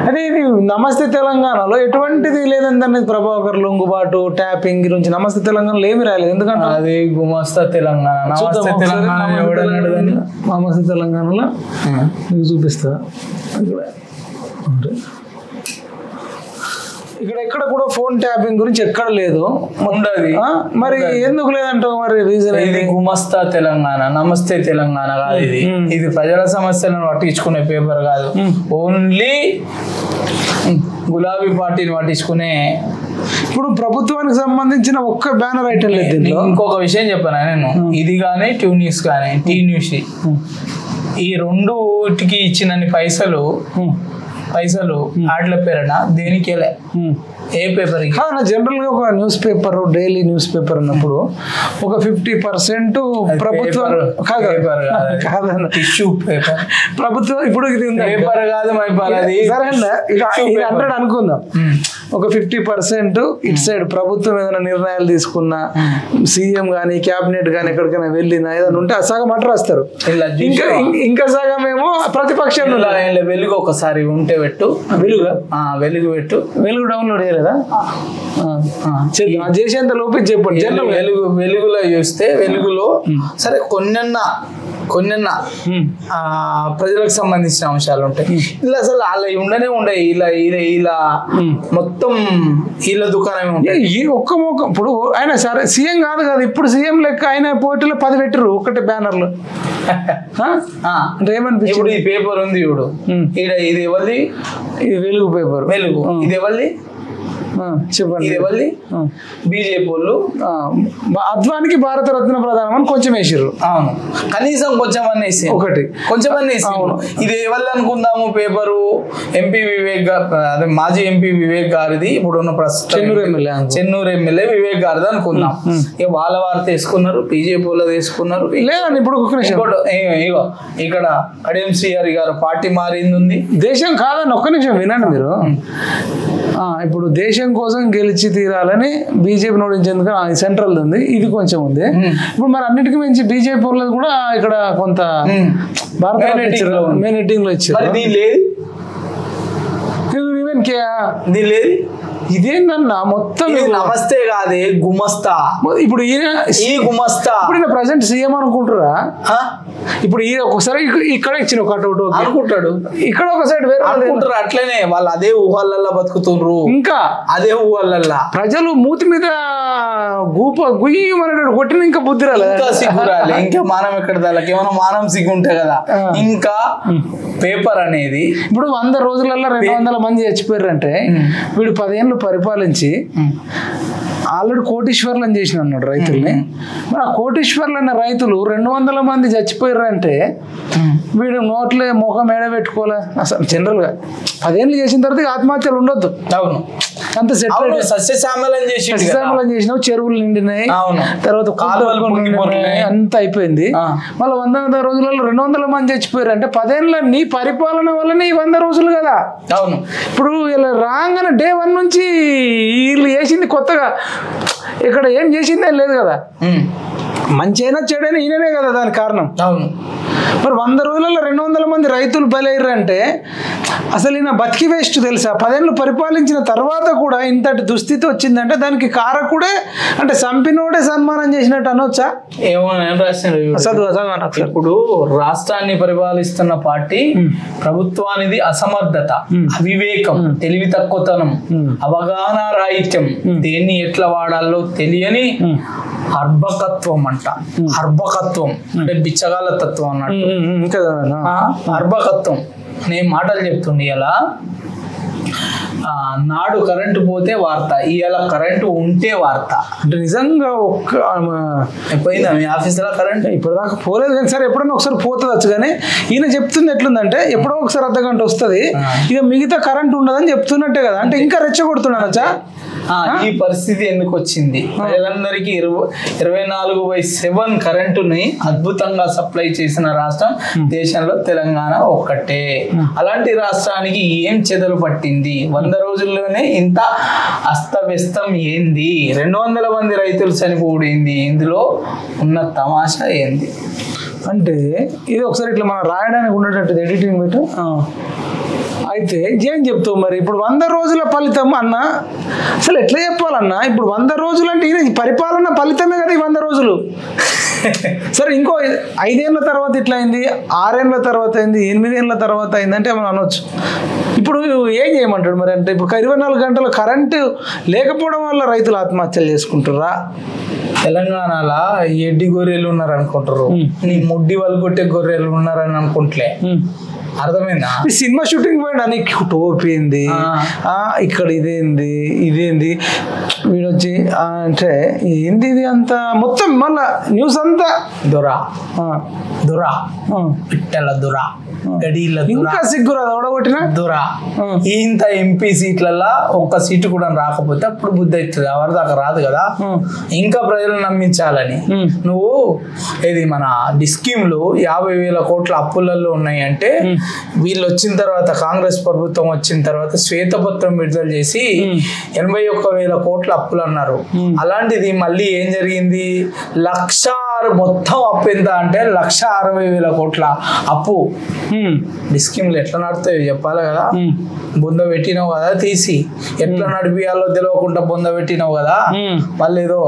అదే ఇది నమస్తే తెలంగాణలో ఎటువంటిది లేదంటే ప్రభాకర్ లొంగుబాటు ట్యాపింగ్ గురించి నమస్తే తెలంగాణలో ఏమి రాలేదు ఎందుకంటే అది గుమస్తా తెలంగాణ నమస్తే తెలంగాణ నమస్తే తెలంగాణలో మీకు చూపిస్తా ఇక్కడ ఎక్కడ కూడా ఫోన్ ట్యాపింగ్ గురించి ఎక్కడ లేదు ఉండదు మరి ఎందుకు లేదంటావు మరి రీజన్ ఇది గుమస్తా తెలంగాణ నమస్తే తెలంగాణ కాదు ఇది ఇది ప్రజల సమస్యలను పట్టించుకునే పేపర్ కాదు ఓన్లీ గులాబీ పార్టీని పట్టించుకునే ఇప్పుడు ప్రభుత్వానికి సంబంధించిన ఒక్క బ్యానర్ ఐటమ్ లేదు ఇంకొక విషయం చెప్పాను నేను ఇది కానీ ట్యూ న్యూస్ కానీ టీ న్యూస్ ఈ రెండుకి ఇచ్చినన్ని పైసలు ఆటల పేరన దేనికి ఏ పేపర్ జనరల్ గా ఒక news paper daily news paper ఉన్నప్పుడు ఒక 50% ప్రభుత్వం టిష్యూ పేపర్ ప్రభుత్వం ఇప్పుడు ఇది పేపర్ కాదు సరే 100 అనుకుందాం ఒక 50% ఇటు సైడ్ ప్రభుత్వం ఏదైనా నిర్ణయాలు తీసుకున్నా సీఎం గానీ క్యాబినెట్ గానీ ఎక్కడికైనా వెళ్ళినా ఏదైనా ఉంటే ఆ సగం అట్లా రాస్తారు ఇంకా సగం ఏమో ప్రతిపక్షం వెలుగు ఒకసారి ఉంటే పెట్టు వెలుగు పెట్టు వెలుగు డౌన్లోడ్ చేయలేదా చేసేంత లోపే చెప్పండి వెలుగులో చూస్తే వెలుగులో సరే కొన్నన్నా ప్రజలకు సంబంధించిన అంశాలు ఉంటాయి ఇలా అసలు అలా ఉండవు ఇలా మొత్తం వీళ్ళ దుకాణమే ఉంటాయి ఈ ఒక్క మొక్క ఇప్పుడు ఆయన సరే సీఎం కాదు కదా ఇప్పుడు సీఎం లెక్క ఆయన పోటీలో 10 పెట్టరు ఒకటి బ్యానర్లు అంటే ఏమనిపించింది ఇప్పుడు ఈ పేపర్ ఉంది చూడు ఇది ఎవరిది ఇది వెలుగు పేపర్ వెలుగు ఇది ఎవరిది చెప్పండి ఇది ఎవరిది బీజేపీ వాళ్ళు అద్వానికి భారతరత్న ప్రధానం అని కొంచెం వేసారు అవును కనీసం కొంచెం వేసి ఒకటి కొంచెం వేసి ఇది ఎవరు అనుకుందాము పేపరు ఎంపీ వివేక్ అదే మాజీ ఎంపీ వివేక్ గారిది ఇప్పుడున్న ప్రస్తుతం చెన్నూరు ఎమ్మెల్యే వివేక్ గారిది అనుకుందాం ఇక వాళ్ళ వారు తీసుకున్నారు బీజేపీ వాళ్ళు తీసుకున్నారు లేదండి ఇప్పుడు ఇగో ఇక్కడ కడియం శ్రీహరి గారు పార్టీ మారింది ఉంది దేశం కాదని ఒక్క నిమిషం వినండి మీరు ఇప్పుడు దేశం కోసం గెలిచి తీరాలని బీజేపీ నోడించేందుకు సెంట్రల్ ఉంది ఇది కొంచెం ఉంది ఇప్పుడు మరి అన్నిటికీ మించి బీజేపీ వాళ్ళది కూడా ఇక్కడ కొంత భారత మెయిన్ హెడ్డింగ్ లో ఇచ్చారు ఇదేందన్నా మొత్తం నమస్తే కాదే గుమస్తా ఇప్పుడు ఈయన ఈ గుమస్తా ఇప్పుడు ప్రజెంట్ సీఎం అనుకుంటారా ఇప్పుడు ఈయన ఒకసారి ఇక్కడ ఇచ్చిన కట్అవుట్ అనుకుంటాడు ఇక్కడ ఒక సైడ్ వేరే అనుకుంటారు అట్లనే వాళ్ళు అదే ఊహలల్లా బతుకుతుండ్రు ఇంకా అదే ఊహలల్లా ప్రజలు మూతి మీద గుయ్యమనేటట్టు కొట్టిన ఇంకా బుద్ధి రాలేదు సిగ్గు రాలే ఇంకా మానం ఎక్కడ దానికి ఏమైనా మానం సిగ్గు ఉంటాయి కదా ఇంకా పేపర్ అనేది ఇప్పుడు 100 రోజులలో 200 మంది చచ్చిపోయారు అంటే వీడు 10 ఏళ్ళు పరిపాలించి ఆల్రెడీ కోటీశ్వర్లను చేసిన అన్నాడు రైతుల్ని మరి ఆ కోటీశ్వర్లైన రైతులు 200 మంది చచ్చిపోయారు అంటే వీడు నోట్లే ముఖం ఏడబెట్టుకోలే అసలు జనరల్ గా 10 ఏళ్ళు చేసిన తర్వాత ఆత్మహత్యలు ఉండొద్దు అవును అంత సస్యశ్యామలం చేసినావు చెరువులు నిండినాయి తర్వాత అంత అయిపోయింది మళ్ళీ 100 రోజులలో 200 మంది చచ్చిపోయారు అంటే 10 ఏళ్ళ నీ పరిపాలన వల్లనే ఈ 100 రోజులు కదా అవును ఇప్పుడు ఇలా రాగానే డే 1 నుంచి వీళ్ళు చేసింది కొత్తగా ఇక్కడ ఏం చేసిందే లేదు కదా మంచి అయినా చెడైనా ఈయననే కదా దానికి కారణం అవును మరి 100 రోజులలో 200 మంది రైతులు బలయ్యారంటే అసలు ఈయన బతికి వేస్ట్ తెలుసా 10 ఏళ్ళు పరిపాలించిన తర్వాత కూడా ఇంతటి దుస్థితి వచ్చిందంటే దానికి కారకుడే అంటే సంపినోడే సన్మానం చేసినట్టు అనొచ్చా ఏమో ఇప్పుడు రాష్ట్రాన్ని పరిపాలిస్తున్న పార్టీ ప్రభుత్వానికి అసమర్థత అవివేకం తెలివి తక్కువతనం అవగాహన రాహిత్యం దేన్ని ఎట్లా వాడాలో తెలియని అర్భకత్వం అంట అర్భకత్వం అంటే బిచ్చగాల తత్వం అన్నట్టు అర్భకత్వం నేను మాటలు చెప్తుండే ఇలా నాడు కరెంటు పోతే వార్త ఇవాళ కరెంటు ఉంటే వార్త అంటే నిజంగా ఒక్క పోయిందా మీ ఆఫీసులో కరెంట్ ఇప్పుడు దాకా పోలేదు కానీ సరే ఎప్పుడన్నా ఒకసారి పోతుంది కానీ ఈయన చెప్తుంది ఎట్లుందంటే ఎప్పుడో ఒకసారి అర్ధగంట వస్తుంది ఇక మిగతా కరెంట్ ఉండదని చెప్తున్నట్టే కదా అంటే ఇంకా రెచ్చగొడుతున్నానచ్చా ఈ పరిస్థితి ఎందుకు వచ్చింది ప్రజలందరికీ 24/7 కరెంటుని అద్భుతంగా సప్లై చేసిన రాష్ట్రం దేశంలో తెలంగాణ ఒక్కటే అలాంటి రాష్ట్రానికి ఏం చెదలు పట్టింది 100 రోజుల్లోనే ఇంత అస్తవ్యస్తం ఏంది 200 మంది రైతులు చనిపోయింది ఇందులో ఉన్న తమాషా ఏంది అంటే ఇది ఒకసారి ఇట్లా మనం రాయడానికి ఉండేటట్టు ఎడిటింగ్ పెట్టు అయితే ఏం చెప్తావు మరి ఇప్పుడు 100 రోజుల ఫలితం అన్న అసలు ఎట్లా చెప్పాలన్నా ఇప్పుడు 100 రోజులు అంటే ఇది పరిపాలన ఫలితమే కదా ఈ 100 రోజులు సరే ఇంకో 5 ఏళ్ళ తర్వాత ఇట్లా అయింది 6 ఏళ్ళ తర్వాత అయింది 8 ఏళ్ళ తర్వాత అయింది అంటే మనం అనొచ్చు ఇప్పుడు ఏం చేయమంటాడు మరి అంటే ఇప్పుడు 24 గంటల కరెంటు లేకపోవడం వల్ల రైతులు ఆత్మహత్యలు చేసుకుంటారా తెలంగాణలో ఎడ్డి గొర్రెలు ఉన్నారు అనుకుంటారు నీ ముడ్డి వాళ్ళు కొట్టే గొర్రెలు ఉన్నారని అనుకుంటలే అర్థమైందా సినిమా షూటింగ్ పోయినా నీకు టోపింది ఇక్కడ ఇదేంది వీడొచ్చి అంటే ఏంది ఇది అంతా మొత్తం మళ్ళా న్యూస్ అంతా దొరా పిట్టల దొరా గడిల ఇంకా సిగ్గురా ఓడగొట్టిన దొరా ఇంత ఎంపీ సీట్లలో ఒక్క సీటు కూడా రాకపోతే అప్పుడు బుద్ధి అవుతుంది ఎవరి దాకా రాదు కదా ఇంకా ప్రజలను నమ్మించాలని నువ్వు ఇది మన డిస్కీమ్లు 50,000 కోట్ల అప్పులలో ఉన్నాయి అంటే వీళ్ళు వచ్చిన తర్వాత కాంగ్రెస్ ప్రభుత్వం వచ్చిన తర్వాత శ్వేతపత్రం విడుదల చేసి 81,000 కోట్ల అప్పులు అన్నారు అలాంటిది మళ్ళీ ఏం జరిగింది 1,00,000 మొత్తం అప్పు ఎంత అంటే 1,60,000 కోట్ల అప్పు డిస్కీమ్లు ఎట్లా నడుతాయో చెప్పాలి కదా బొంద పెట్టినావు కదా తీసి ఎట్లా నడిపియాలో తెలియకుండా బొంద పెట్టినావు కదా మళ్ళీ ఏదో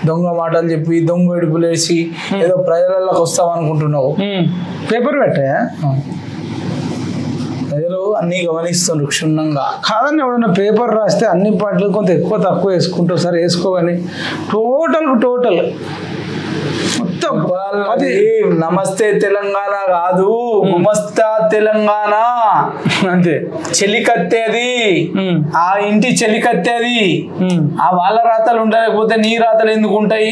దొంగ మాటలు చెప్పి దొంగ విడుపులేసి ఏదో ప్రజలలోకి వస్తాం అనుకుంటున్నావు పేపర్ పెట్టా ప్రజలు అన్ని గమనిస్తున్నారు క్షుణ్ణంగా కాదని ఎవడన్నా పేపర్ రాస్తే అన్ని పాటలు కొంత ఎక్కువ తక్కువ వేసుకుంటావు సరే వేసుకోవని టోటల్ మొత్తం అది నమస్తే తెలంగాణ కాదు గుమస్తా తెలంగాణ అంతే చెలికత్తేది ఆ ఇంటి చెలికత్తేది ఆ వాళ్ళ రాతలు ఉండలేకపోతే నీ రాతలు ఎందుకు ఉంటాయి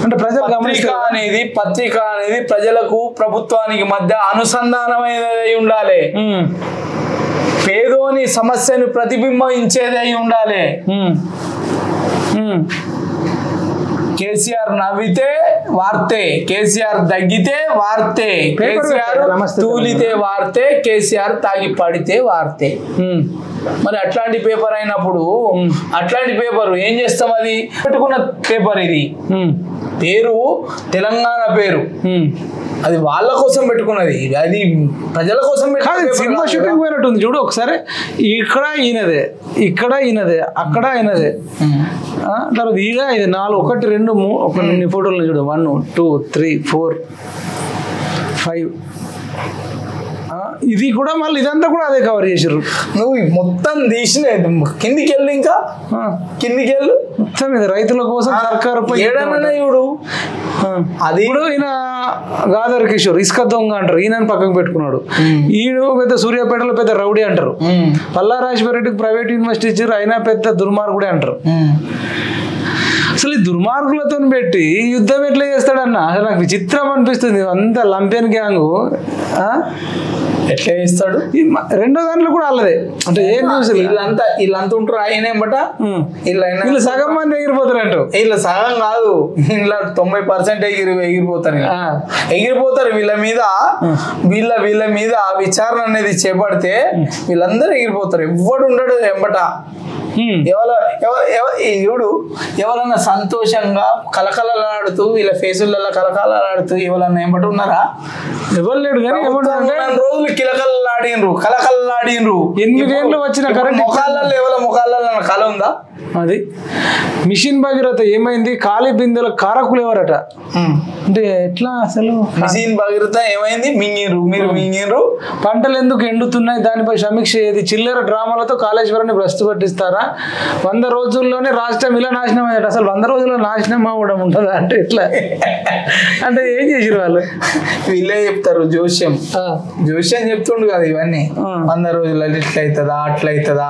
అంటే పత్రిక అనేది ప్రజలకు ప్రభుత్వానికి మధ్య అనుసంధానమైనది ఉండాలి పేదోని సమస్యను ప్రతిబింబించేదై ఉండాలి కేసీఆర్ నవ్వితే వార్తే కేసీఆర్ దగ్గితే వార్తే కేసీఆర్ తూలితే వార్తే కేసీఆర్ తాగి పడితే వార్తే మరి అట్లాంటి పేపర్ అయినప్పుడు అట్లాంటి పేపర్ ఏం చేస్తాం అది పెట్టుకున్న పేపర్ ఇది పేరు తెలంగాణ పేరు అది వాళ్ళ కోసం పెట్టుకున్నది అది ప్రజల కోసం సినిమా షూటింగ్ పోయినట్టుంది చూడు ఒకసారి ఇక్కడ ఈయనదే అక్కడ ఈయనదే తర్వాత ఇది 4 1 2 3 ఫోటోలు చూడు 1 2 3 4 5 ఇది కూడా మళ్ళీ ఇదంతా కూడా అదే కవర్ చేసారు నువ్వు మొత్తం తీసిన కిందికి వెళ్ళు ఇంకా కిందికి వెళ్ళు మొత్తం ఇది రైతుల కోసం సర్కారు చూడు అది ఇప్పుడు ఈయన గాదర్ కిషోర్ ఇసుక దొంగ అంటారు ఈయన పక్కకు పెట్టుకున్నాడు ఈయన పెద్ద సూర్యాపేటలో పెద్ద రౌడీ అంటారు పల్లా రాజశేఖర రెడ్డికి ప్రైవేట్ యూనివర్సిటీ ఇచ్చారు అయినా పెద్ద దుర్మార్గుడే అంటారు అసలు ఈ దుర్మార్గులతో పెట్టి యుద్ధం ఎట్లా చేస్తాడన్న అసలు నాకు విచిత్రం అనిపిస్తుంది అంత లంపెన్ గ్యాంగ్ ఎట్లా చేస్తాడు రెండో దాంట్లో కూడా అల్లదే అంటే ఏం చూసి వీళ్ళంతా ఉంటారు ఆయన ఏమట వీళ్ళు సగం మంది ఎగిరిపోతారు అంటారు వీళ్ళ సగం కాదు ఇలా 90% ఎగిరిపోతారు వీళ్ళ మీద విచారణ అనేది చేపడితే వీళ్ళందరూ ఎగిరిపోతారు ఎవ్వడు ఉండడు ఎంబట ఎవరన్నా సంతోషంగా కలకలలాడుతూ వీళ్ళ ఫేసులలో కలకలలాడుతూ ఎవరన్నా ఏమంటూ ఉన్నారా ఎవరు లేడు రోజులు కలకలలాడినరు 8 ఏళ్ళు వచ్చిన ముఖాలలో ఎవరి ముఖాలలో కళ ఉందా అది మిషన్ భగీరథ ఏమైంది ఖాళీ బిందెల కారకులు ఎవరట అంటే ఎట్లా అసలు మిషన్ భగీరథ ఏమైంది మింగిరు పంటలు ఎందుకు ఎండుతున్నాయి దానిపై సమీక్ష ఏది చిల్లర డ్రామాలతో కాళేశ్వరాన్ని భ్రష్టు పట్టిస్తారా 100 రోజుల్లోనే రాష్ట్రం ఇలా నాశనం అయ్యారు అసలు 100 రోజుల్లో నాశనం అవ్వడం ఉంటుందా అంటే ఎట్లా అంటే ఏం చేసారు వాళ్ళు వీళ్ళే చెప్తారు జోష్యం చెప్తుండు కదా ఇవన్నీ 100 రోజుల్లో ఇట్లయితుందా అట్లయితుందా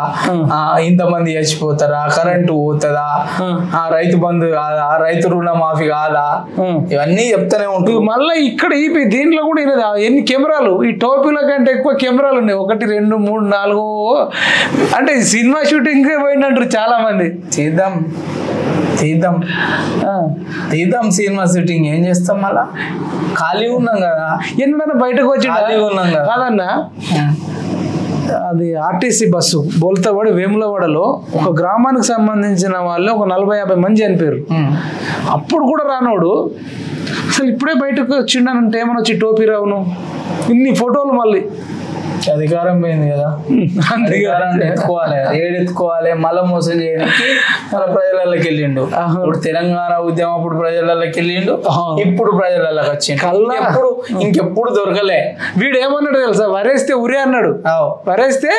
ఇంతమంది చచ్చిపోతారా కరెంటు పోతుందా రైతు బంధు కాదా రైతు రుణమాఫీ కాదా ఇవన్నీ చెప్తానే ఉంటుంది మళ్ళీ ఇక్కడ దీంట్లో కూడా ఎన్ని కెమెరాలు ఈ టోపీల కంటే ఎక్కువ కెమెరాలు ఉన్నాయి 1 2 3 4 అంటే సినిమా షూటింగ్ పోయినట్టు చాలా మంది తీద్దాం సినిమా షూటింగ్ ఏం చేస్తాం మళ్ళా ఖాళీ ఉన్నాం కదా ఎన్నడన్నా బయటకు వచ్చి ఉన్నాం కదా కాదన్నా అది ఆర్టీసీ బస్సు బోల్తావాడి వేములవాడలో ఒక గ్రామానికి సంబంధించిన వాళ్ళు ఒక 40-50 మంది చనిపోయారు అప్పుడు కూడా రానోడు అసలు ఇప్పుడే బయటకు వచ్చిండనంటే ఏమని వచ్చి టోపీ రావును ఇన్ని ఫోటోలు మళ్ళీ అధికారం పోయింది కదా, అధికారాన్ని ఎత్తుకోవాలి, ఏడెత్తుకోవాలి, మళ్ళీ మోసం చేయడానికి మన ప్రజలకి వెళ్ళిండు. ఇప్పుడు తెలంగాణ ఉద్యమం అప్పుడు ప్రజలకి వెళ్ళిండు, ఇప్పుడు ప్రజలకి వచ్చిండు. ఇంకెప్పుడు దొరకలే. వీడు ఏమన్నాడు తెలుసా, వరేస్తే ఉరే అన్నాడు, వరేస్తే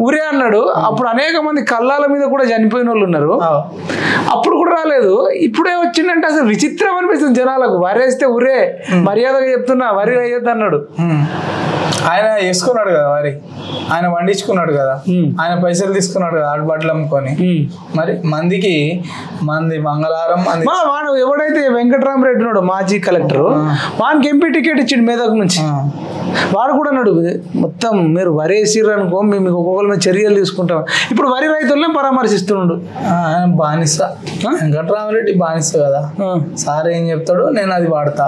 ఉరే అన్నాడు. అప్పుడు అనేక మంది కళ్ళాల మీద కూడా చనిపోయిన వాళ్ళు ఉన్నారు, అప్పుడు కూడా రాలేదు. ఇప్పుడే వచ్చిందంటే అసలు విచిత్రం అనిపిస్తుంది జనాలకు. వరేస్తే ఉరే, మర్యాదగా చెప్తున్నా, వరి అయ్యొద్దు అన్నాడు. ఆయన వేసుకున్నాడు కదా వరి, ఆయన వండించుకున్నాడు కదా, ఆయన పైసలు తీసుకున్నాడు కదా ఆడబట్టలు అమ్ముకొని. మరి మంది మంగళవారం వాడు ఎవడైతే వెంకటరామరెడ్డి ఉన్నాడు మాజీ కలెక్టర్, వానికి ఎంపీ టికెట్ ఇచ్చిండు మెదక్ నుంచి. వాడు కూడా అన్నాడు, మొత్తం మీరు వరి వేసిర్రు అనుకో మేము ఒక్కొక్కరి మీద చర్యలు తీసుకుంటాం. ఇప్పుడు వరి రైతులనే పరామర్శిస్తున్నాడు. బానిస వెంకటరామరెడ్డి బానిస కదా. సార్ ఏం చెప్తాడు నేను అది వాడతా,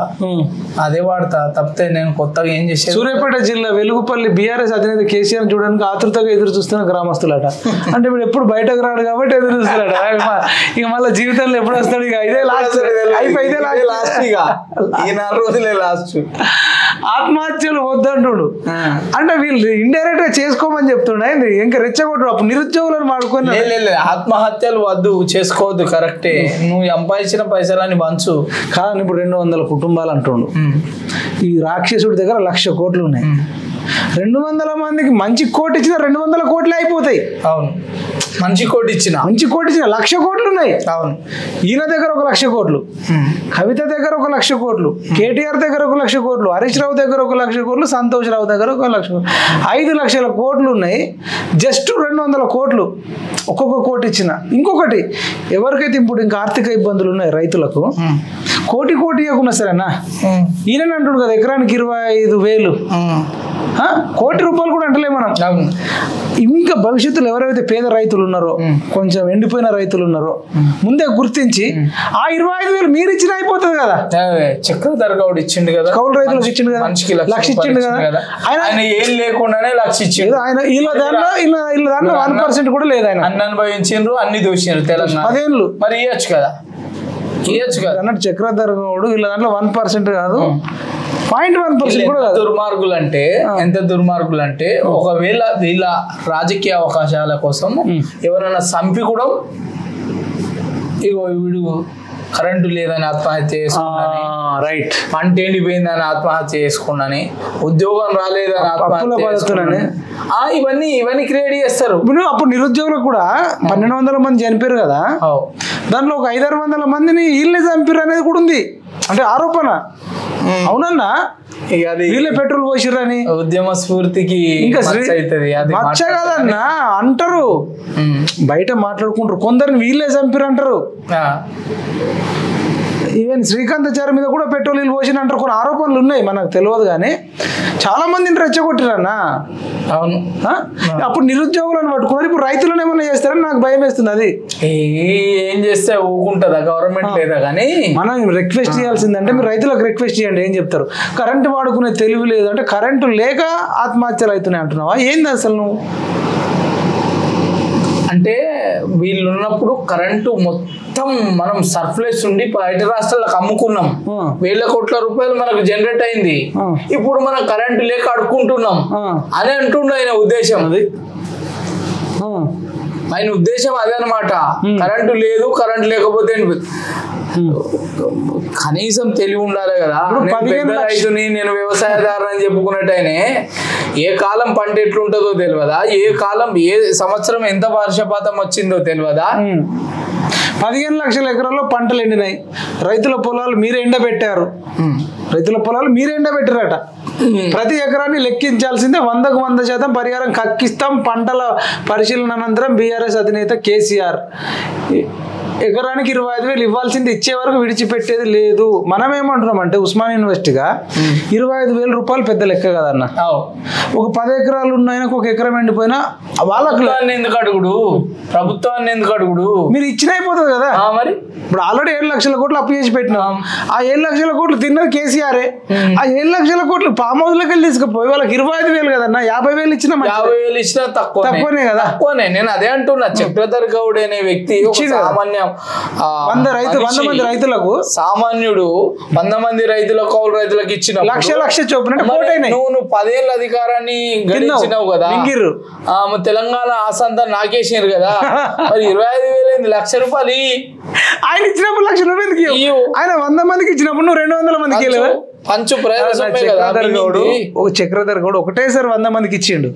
అదే వాడతా, తప్పితే నేను కొత్తగా ఏం చేసే. సూర్యాపేట జిల్లా వెలుగుపల్లి బీఆర్ఎస్ అధినేత కేసీఆర్ చూడడానికి ఆతృతగా ఎదురు చూస్తున్న గ్రామస్తులట. అంటే ఇప్పుడు ఎప్పుడు బయటకు రాడు కాబట్టి ఎదురు చూస్తున్నాడు. ఇక మళ్ళీ జీవితంలో ఎప్పుడు వస్తాడు, ఇక ఇదే లాస్ట్, ఇదే లాస్ట్, ఇక ఈ 4 రోజులే లాస్ట్. ఆత్మహత్యలు వద్దంటుడు. అంటే వీళ్ళు ఇండైరెక్ట్ గా చేసుకోమని చెప్తుండే, ఇంకా రెచ్చగొట్టు. అప్పుడు నిరుద్యోగులను వాడుకొని ఆత్మహత్యలు వద్దు, చేసుకోవద్దు, కరెక్టే. నువ్వు సంపాదించిన పైసలని పంచు. కానీ ఇప్పుడు 200 కుటుంబాలు అంటుండు. ఈ రాక్షసుడి దగ్గర 1,00,000 కోట్లు ఉన్నాయి. 200 మందికి మంచి కోటి ఇచ్చిన 200 కోట్లే అయిపోతాయి. అవును, మంచి కోటి ఇచ్చిన 1,00,000 కోట్లు ఉన్నాయి. అవును, ఈయన దగ్గర 1,00,000 కోట్లు, కవిత దగ్గర 1,00,000 కోట్లు, కేటీఆర్ దగ్గర 1,00,000 కోట్లు, హరీష్ రావు దగ్గర 1,00,000 కోట్లు, సంతోష్ రావు దగ్గర 1,00,000 కోట్లు, 5 లక్షల కోట్లు ఉన్నాయి. జస్ట్ 200 కోట్లు ఒక్కొక్క కోటి ఇచ్చిన. ఇంకొకటి, ఎవరికైతే ఇప్పుడు ఇంకా ఆర్థిక ఇబ్బందులు ఉన్నాయి రైతులకు, కోటి ఇవ్వకున్నా సరేనా, ఈయన అంటుడు కదా ఎకరానికి 25,000, 1 కోటి రూపాయలు కూడా అంటలే మనం. ఇంకా భవిష్యత్తులో ఎవరైతే పేద రైతులు ఉన్నారో, కొంచెం ఎండిపోయిన రైతులు ఉన్నారో, ముందే గుర్తించి ఆ 25,000 మీరు ఇచ్చిన అయిపోతుంది కదా. చక్రధర్ గౌడ్ ఇచ్చిండు కదా, కౌలు రైతులకు ఇచ్చిండు కదా, 1,00,000 ఇచ్చిండు కదా. ఆయన ఏం లేకుండానే 1,00,000 ఇచ్చిండు. ఆయన వీళ్ళ దాంట్లో 1% కూడా లేదు. ఆయన అన్ని అనుభవించిండ్రు, అన్ని దోషిండ్రు తెలంగాణ 10 ఏళ్ళు. మరి ఇవ్వచ్చు కదా అన్నట్టు చక్రధర్ గౌడ్ వీళ్ళ దాంట్లో 1% కాదు, 0.1% కూడా కాదు. దుర్మార్గులు అంటే ఎంత దుర్మార్గులు అంటే, ఒకవేళ వీళ్ళ రాజకీయ అవకాశాల కోసం ఎవరైనా చంపి కూడా, ఇగో వీడు కరెంటు లేదని ఆత్మహత్య చేసుకున్నాని, రైట్, పంట ఎండిపోయిందని ఆత్మహత్య చేసుకున్నాని, ఉద్యోగం రాలేదని ఆత్మహత్య చేసుకున్నాని, ఇవన్నీ క్రియేట్ చేస్తారు. అప్పుడు నిరుద్యోగులకు కూడా 1,200 మంది చనిపోయారు కదా, దాంట్లో ఒక 500-600 మందిని వీళ్ళే చంపారు అనేది కూడా ఉంది. అంటే ఆరోపణ. అవునన్నా, వీళ్ళే పెట్రోల్ పోసిర్రని ఉద్యమ స్ఫూర్తికి ఇంకా మచ్చ కదన్నా అంటారు, బయట మాట్లాడుకుంటారు. కొందరిని వీళ్ళే చంపారు అంటారు. ఈవెన్ శ్రీకాంతాచారి మీద కూడా పెట్రోల్ నీళ్ళు పోసిన అంటారు. కొన్ని ఆరోపణలు ఉన్నాయి, మనకు తెలియదు. కానీ చాలా మందిని రెచ్చగొట్టిరన్నా. అవును, అప్పుడు నిరుద్యోగులను పట్టుకున్నారు, ఇప్పుడు రైతులను ఏమన్నా చేస్తారని నాకు భయం వేస్తుంది. అది ఏం చేస్తే ఊకుంటుందా గవర్నమెంట్ లేదా? కానీ మనం రిక్వెస్ట్ చేయాల్సిందంటే, మీరు రైతులకు రిక్వెస్ట్ చేయండి. ఏం చెప్తారు? కరెంటు వాడుకునే తెలివి లేదు అంటే, కరెంటు లేక ఆత్మహత్యలు అవుతున్నాయి అంటున్నావా? ఏంది అసలు నువ్వు? అంటే వీళ్ళు ఉన్నప్పుడు కరెంటు మొత్తం మనం సర్ప్లస్ ఉండి బయట రాష్ట్రాలకు అమ్ముకున్నాం, 1,000 కోట్ల రూపాయలు మనకు జనరేట్ అయింది. ఇప్పుడు మనం కరెంటు లేక అడుక్కుంటున్నాం అని అంటుండే ఆయన ఉద్దేశం. ఆయన ఉద్దేశం అదే అనమాట. కరెంటు లేదు, కరెంటు లేకపోతే కనీసం తెలివి ఉండాలి కదా. పెద్ద రైతుని, నేను వ్యవసాయదారు అని చెప్పుకున్నట్టయినే ఏ కాలం పంట ఎట్లుంటుందో తెలియదా, ఏ కాలం ఏ సంవత్సరం ఎంత వర్షపాతం వచ్చిందో తెలియదా. 15 లక్షల ఎకరాల్లో పంటలు ఎండినాయి. రైతుల పొలాలు మీరు ఎండబెట్టారు, ఎండబెట్టారట. ప్రతి ఎకరాన్ని లెక్కించాల్సిందే, 100కు 100% పరిహారం కక్కిస్తాం. పంటల పరిశీలన అనంతరం బీఆర్ఎస్ అధినేత కేసీఆర్ ఎకరానికి 25,000 ఇవ్వాల్సింది, ఇచ్చే వరకు విడిచిపెట్టేది లేదు. మనం ఏమంటున్నాం అంటే, ఉస్మాన్ యూనివర్సిటీగా 25,000 రూపాయలు పెద్ద లెక్క కదన్న. ఒక 10 ఎకరాలు ఉన్న ఆయనకు 1 ఎకరం ఎండిపోయినా వాళ్ళకు ఎందుకు అడుగుడు, ప్రభుత్వాన్ని ఎందుకు అడుగుడు? మీరు ఇచ్చిన అయిపోతుంది కదా. మరి ఇప్పుడు ఆల్రెడీ 7 లక్షల కోట్లు అప్పు చేసి పెట్టినాం. ఆ 7 లక్షల కోట్లు తిన్నది కేసీఆరే. ఆ 7 లక్షల కోట్లు ఫామ్ హౌస్ లోకి వెళ్ళి తీసుకుపోయి వాళ్ళకి 25,000 కదన్నా. 50,000 ఇచ్చినా 50,000 ఇచ్చినా తక్కువనే కదా. తక్కువనే. నేను అదే అంటున్నా. చక్రధర్ గౌడ్ అనే వ్యక్తి సామాన్య వంద మంది రైతులకు సామాన్యుడు 100 మంది రైతులకు కౌలు రైతులకు ఇచ్చిన లక్ష చొప్పున నువ్వు 10 ఏళ్ళ అధికారాన్ని గెలిచినావు కదా, తెలంగాణ ఆసంతా నాకేసారు కదా, మరి 25,000 లక్ష రూపాయలు ఆయన ఇచ్చినప్పుడు లక్ష రూపాయలు ఆయన 100 మందికి ఇచ్చినప్పుడు నువ్వు 200 మందికి పంచు ఒక చక్రధర్ గౌడ్ ఒకటేసారి 100 మందికి ఇచ్చిండు.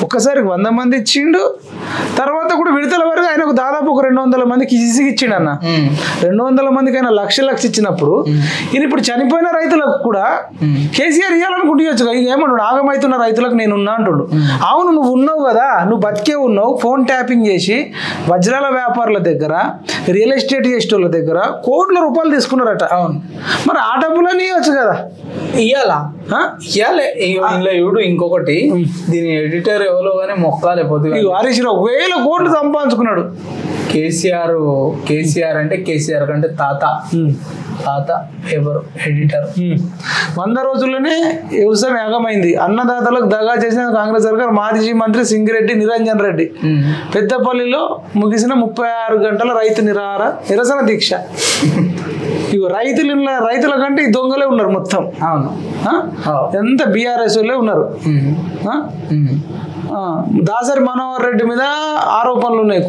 ఒక్కసారి 100 మంది ఇచ్చిండు. తర్వాత కూడా విడతల వరకు ఆయన దాదాపు ఒక 200 మందికి ఇచ్చిండు అన్న. 200 మందికి ఆయన లక్ష ఇచ్చినప్పుడు ఈయన ఇప్పుడు చనిపోయిన రైతులకు కూడా కేసీఆర్ ఇవ్వాలనుకుంటువచ్చు. ఇక ఏమన్నాడు, ఆగమవుతున్న రైతులకు నేను ఉన్నా అంటుడు. అవును, నువ్వు ఉన్నావు కదా, నువ్వు బతికే ఉన్నావు. ఫోన్ ట్యాపింగ్ చేసి వజ్రాల వ్యాపారుల దగ్గర, రియల్ ఎస్టేట్ చేసేటోళ్ళ దగ్గర కోట్ల రూపాయలు తీసుకున్నారట. అవును, మరి ఆ డబ్బులని ఇవ్వచ్చు కదా, ఇవ్వాలి. ఇవ్వడు. ఇంకొకటి, దీని ఎడిటర్ ఎవరో కానీ మొక్కాలే పొద్దుగా హరీష్ రావు 1000 కోట్లు సంపాదించుకున్నాడు. కేసీఆర్ అంటే కేసీఆర్ కంటే తాత పేపర్ ఎడిటర్. 100 రోజుల్లోనే వ్యవసాయం యాగమైంది. అన్నదాతలకు దగా చేసిన కాంగ్రెస్ సర్కార్ మాజీ మంత్రి సింగిరెడ్డి నిరంజన్ రెడ్డి పెద్దపల్లిలో ముగిసిన 36 గంటల రైతు నిరసన దీక్ష. ఇగో రైతుల కంటే ఈ దొంగలే ఉన్నారు మొత్తం. అవును, ఎంత బీఆర్ఎస్ వాళ్ళే ఉన్నారు. దాసరి మనోహర్ రెడ్డి మీద ఆరోపణలు ఉన్నాయి.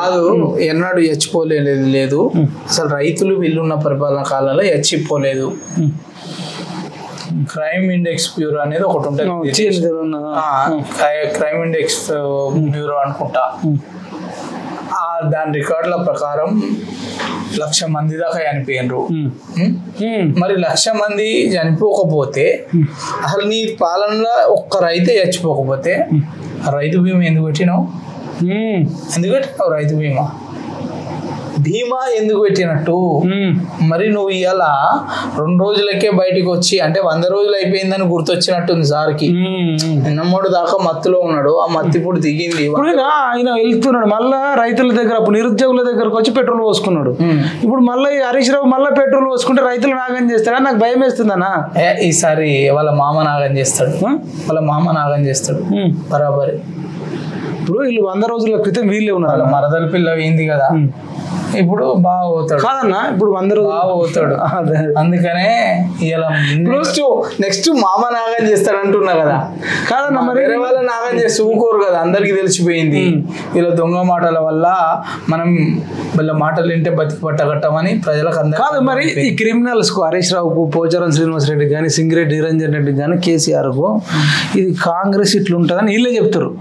కాదు, ఎన్నడూ హెచ్చిపోలేదు. అసలు రైతులు వీళ్ళున్న పరిపాలన కాలంలో హెచ్చిపోలేదు. క్రైమ్ ఇండెక్స్ బ్యూరో అనేది ఒకటి ఉంటుంది, క్రైమ్ ఇండెక్స్ బ్యూరో అనుకుంటా. దాని రికార్డుల ప్రకారం 1,00,000 మంది దాకా చనిపోయినరు. మరి 1,00,000 మంది చనిపోకపోతే, అసలు నీ పాలనలో ఒక్క రైతే చచ్చిపోకపోతే రైతు బీమా ఎందుకు పెట్టినావు? రైతు బీమా ఎందుకు పెట్టినట్టు? మరి నువ్వు ఇవాళ 2 రోజులకే బయటకు వచ్చి, అంటే 100 రోజులు అయిపోయిందని గుర్తొచ్చినట్టుంది సార్కి. నిన్నమ్మడు దాకా మత్తులో ఉన్నాడు, ఆ మత్తు ఇప్పుడు దిగింది. ఆయన వెళ్తున్నాడు మళ్ళా రైతుల దగ్గర, అప్పుడు నిరుద్యోగుల దగ్గరకు వచ్చి పెట్రోల్ పోసుకున్నాడు. ఇప్పుడు మళ్ళీ హరీష్ రావు మళ్ళీ పెట్రోల్ పోసుకుంటే రైతులు నాగం చేస్తాడా? నాకు భయం వేస్తుందన్నా. ఈసారి వాళ్ళ మామ నాగం చేస్తాడు, బరాబరి. ఇప్పుడు వీళ్ళు 100 రోజుల క్రితం వీళ్ళే ఉన్నారు. మరదల పిల్ల ఏంది కదా, ఇప్పుడు బాగా పోతాడు కాదన్నా. ఇప్పుడు 100 రోజులు బాగా పోతాడు. అందుకనే ఇలా నెక్స్ట్ మామ నాగం చేస్తాడు అంటున్నా కదా. కాదన్నా, మరి వేరే వాళ్ళ నాగం చేసి ఊకోరు కదా, అందరికి తెలిసిపోయింది. ఇలా దొంగ మాటల వల్ల మనం వీళ్ళ మాటలు వింటే బతికి పట్టగట్టమని ప్రజలకు అందరూ. కాదు, మరి ఈ క్రిమినల్స్ కు హరీష్ రావుకు, పోచారం శ్రీనివాస్ రెడ్డి కానీ, సింగిరెడ్డి నిరంజన్ రెడ్డి కానీ, కేసీఆర్ కు ఇది కాంగ్రెస్ ఇట్లుంటదని వీళ్ళే చెప్తారు.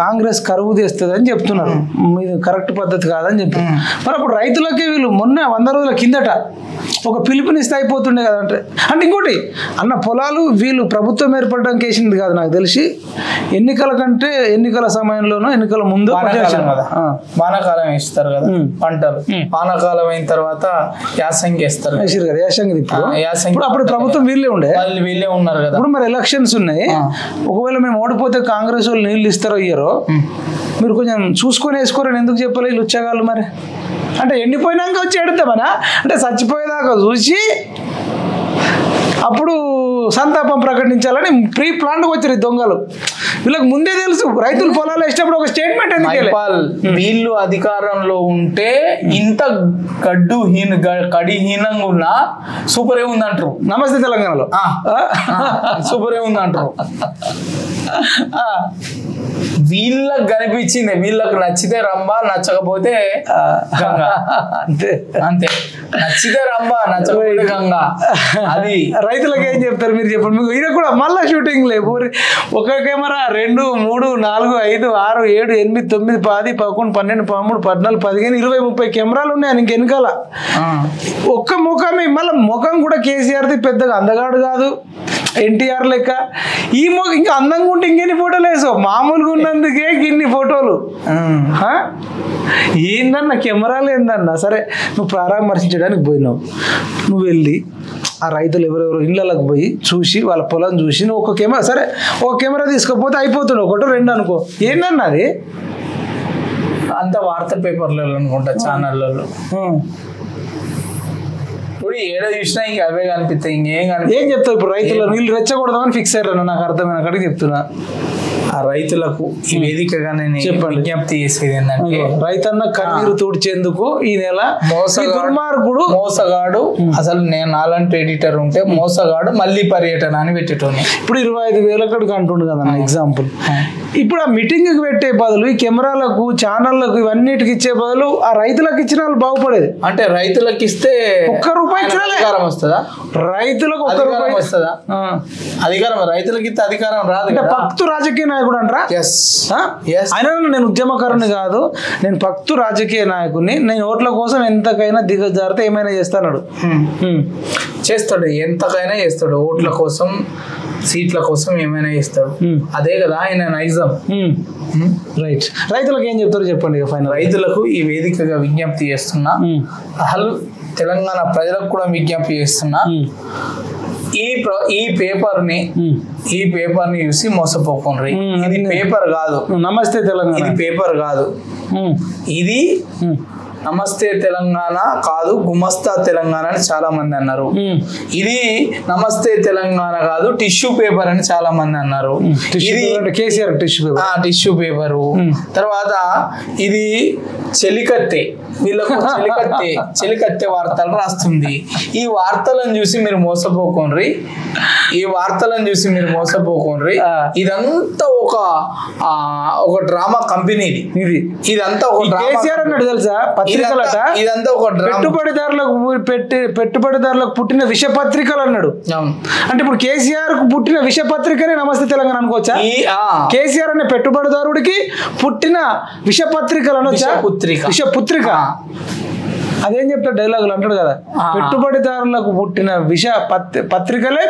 కాంగ్రెస్ కరువు తెస్తుంది చెప్తున్నారు. ఇది కరెక్ట్ పద్ధతి కాదని చెప్పి. మరి అప్పుడు రైతులకి వీళ్ళు మొన్న 100 రోజుల కిందట ఒక పిలుపునిస్తే అయిపోతుండే కదా. అంటే ఇంకోటి అన్న, పొలాలు వీళ్ళు ప్రభుత్వం ఏర్పడడానికి వేసింది కాదు నాకు తెలిసి. ఎన్నికల సమయంలోనూ, ఎన్నికల ముందు వానాకాలం వేస్తారు కదా పంటలు. వానాకాలం అయిన తర్వాత యాసంగి వేస్తారు కదా. యాసంగి ఇప్పుడు అప్పుడు ప్రభుత్వం వీళ్ళే ఉన్నారు కదా. ఇప్పుడు మరి ఎలక్షన్స్ ఉన్నాయి. ఒకవేళ మేము ఓడిపోతే కాంగ్రెస్ వాళ్ళు నీళ్ళు ఇస్తారో ఇయ్యరో మీరు కొంచెం చూసుకొని వేసుకోరని ఎందుకు చెప్పాలి వీళ్ళు ఉచ్చగాళ్ళు? మరి అంటే ఎండిపోయినాక వచ్చి ఎడతామనా? అంటే చచ్చిపోయేదాకా చూసి అప్పుడు సంతాపం ప్రకటించాలని ప్రీ ప్లాన్ వచ్చారు దొంగలు. వీళ్ళకి ముందే తెలుసు రైతులు పొలాలు వేసినప్పుడు ఒక స్టేట్మెంట్ ఎందుకు. వీళ్ళు అధికారంలో ఉంటే ఇంత కడిహీనంగా ఉన్నా సూపర్ ఏ ఉందంటారు. నమస్తే తెలంగాణలో సూపర్ ఏ ఉందంటారు. వీళ్ళకి కనిపించింది, వీళ్ళకి నచ్చితే రంబా, నచ్చకపోతే గంగా. అంతే. నచ్చితే రంబా, నచ్చకపోతే గంగా. అది రైతులకు ఏం చెప్తారు మీరు చెప్పండి. మీకు ఈయన కూడా మళ్ళా షూటింగ్ లేవు. ఒక కెమెరా 2, 3, 4, 5, 6, 7, 8, 9, 10, 11, 12, 13, 14, 15, 20, 30 కెమెరాలు ఉన్నాయి ఇంక వెనకాల. ఒక్క ముఖమే, మళ్ళీ ముఖం కూడా కేసీఆర్ది పెద్దగా అందగాడు కాదు, ఎన్టీఆర్ లెక్క. ఈ ఇంకా అందంగా ఉంటే ఇంకెన్ని ఫోటోలు వేసావు? మామూలుగా ఉన్నందుకే ఇన్ని ఫోటోలు. ఏందన్నా కెమెరాలు ఏందన్నా? సరే, నువ్వు పరామర్శించడానికి పోయినావు, నువ్వు వెళ్ళి ఆ రైతులు ఎవరెవరు ఇళ్ళకి పోయి చూసి వాళ్ళ పొలం చూసి నువ్వు ఒక కెమెరా, సరే ఒక కెమెరా తీసుకపోతే అయిపోతుండే, 1, 2 అనుకో. ఏందన్నా అది? అంత వార్తా పేపర్లలో అనుకుంటా, ఛానళ్ళలో. ఇప్పుడు ఏడ చూసినా ఇంకా అవే కనిపిస్తాయి, ఇంకేం చెప్తావు? ఇప్పుడు రైతులు వీళ్ళు రెచ్చకూడదామని ఫిక్స్ అయ్యారన్న, నాకు అర్థమైన కాడికి చెప్తున్నా. ఆ రైతులకు ఈ వేదికగా నేను విజ్ఞప్తి చేసేది ఏంటంటే, రైతన్న కన్నీరు తుడిచేందుకు ఈ నెల మోసగాడు అసలు నేను నాలంటి ఎడిటర్ ఉంటే మోసగాడు మళ్ళీ పర్యటన అని పెట్టేటోని. ఇప్పుడు 25,000 అక్కడికి అంటుండు కదా ఎగ్జాంపుల్. ఇప్పుడు ఆ మీటింగ్ కి పెట్టే బదులు ఈ కెమెరాలకు ఛానళ్లకు ఇవన్నిటికి ఇచ్చే బదులు ఆ రైతులకు ఇచ్చిన వాళ్ళు బాగుపడేది. అంటే రైతులకు ఇస్తే ₹1 అధికారం వస్తుందా? రైతులకు ₹1 వస్తుందా అధికారం? రైతులకి ఇస్తే అధికారం రాదు. పక్తు రాజకీయ నాయకుడు అంటారా? ఆయన నేను ఉద్యమకారుని కాదు, నేను పక్తు రాజకీయ నాయకుడిని, నేను ఓట్ల కోసం ఎంతకైనా దిగజారితే ఏమైనా చేస్తాడు. చేస్తాడు, ఎంతకైనా చేస్తాడు. ఓట్ల కోసం సీట్ల కోసం ఏమైనా చేస్తాడు. అదే కదా ఆయన నైజం. రైట్. రైతులకు ఏం చెప్తారో చెప్పండి. ఫైనల్ రైతులకు ఈ వేదికగా విజ్ఞప్తి చేస్తున్నా, అసలు తెలంగాణ ప్రజలకు కూడా విజ్ఞప్తి చేస్తున్నా, ఈ పేపర్ ని చూసి మోసపోకుండ్రి. ఇది పేపర్ కాదు. నమస్తే తెలంగాణ ఇది పేపర్ కాదు. ఇది నమస్తే తెలంగాణ కాదు, గుమస్తా తెలంగాణ అని చాలా మంది అన్నారు. ఇది నమస్తే తెలంగాణ కాదు, టిష్యూ పేపర్ అని చాలా మంది అన్నారు. ఇది కేసీఆర్ టిష్యూ పేపరు. తర్వాత ఇది చెలికత్తె, వీళ్ళకు చెలికత్తె వార్తలు రాస్తుంది. ఈ వార్తలను చూసి మీరు మోసపోకుండ్రి. ఇదంతా ఒక డ్రామా కంపెనీ. ఇదంతా ఒక కేసీఆర్ అన్నాడు తెలుసా, ఇదంతా ఒక పెట్టుబడిదారులకు పుట్టిన విష పత్రికలు అన్నాడు. అంటే ఇప్పుడు కేసీఆర్ కు పుట్టిన విష పత్రికనే నమస్తే తెలంగాణ అనుకోవచ్చా? కేసీఆర్ అనే పెట్టుబడిదారుడికి పుట్టిన విష పత్రికలు అనొచ్చా? విష పుత్రిక. అదేం చెప్తాడు డైలాగులు అంటాడు కదా, పెట్టుబడిదారులకు పుట్టిన విష పత్రికలే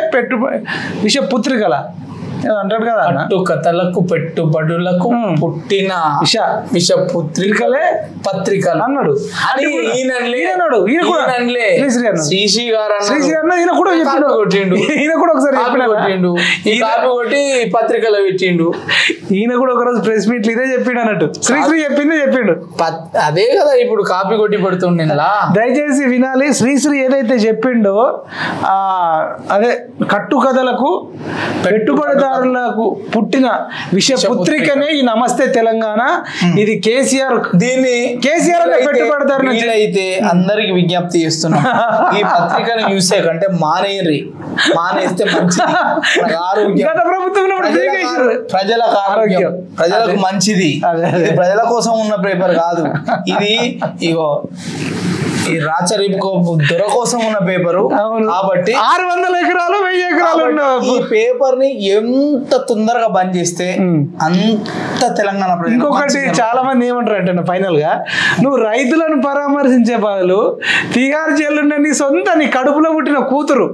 విష పుత్రికల అంటాడు కదా. కథలకు పెట్టుబడులకు పుట్టిన విష పుత్రికలే పత్రికలు అన్నాడు. శ్రీశ్రీ గారు కొట్టిండు, ఈయన కూడా ఒకసారి కొట్టిండు, ఈ కాపీ కొట్టి పత్రికలో పెట్టిండు. ఈయన కూడా ఒకరోజు ప్రెస్ మీట్ ఇదే చెప్పిండు అన్నట్టు. శ్రీశ్రీ చెప్పిండు అదే కదా ఇప్పుడు కాపీ కొట్టి పడుతుండే. దయచేసి వినాలి. శ్రీశ్రీ ఏదైతే చెప్పిండో అదే కట్టు కథలకు పెట్టుబడిదారులకు పుట్టిన విష పుత్రికనే ఈ నమస్తే తెలంగాణ. ఇది కేసీఆర్, దీన్ని కేసీఆర్ పెట్టుబడిదారు అయితే అందరికి విజ్ఞప్తి చేస్తున్నా, ఈ పత్రికను చూసే కంటే మానేస్తే మంచిది. గత ప్రభుత్వం ప్రజలకు ఆరోగ్యం, ప్రజలకు మంచిది. ప్రజల కోసం ఉన్న పేపర్ కాదు ఇది. ఇగో ఈ రాచరిపు దొర కోసం ఉన్న పేపరు కాబట్టి 600 ఎకరాలు 1000 ఎకరాలు ఈ పేపర్ ని ఎంత తొందరగా బంద్ చేస్తే అంత తెలంగాణ ప్రజలు. ఇంకొకటి చాలా మంది ఏమంటారు అంటే ఫైనల్ గా, నువ్వు రైతులను పరామర్శించే బదులు తిహార్ జైలున్న నీ కడుపులో పుట్టిన కూతురు,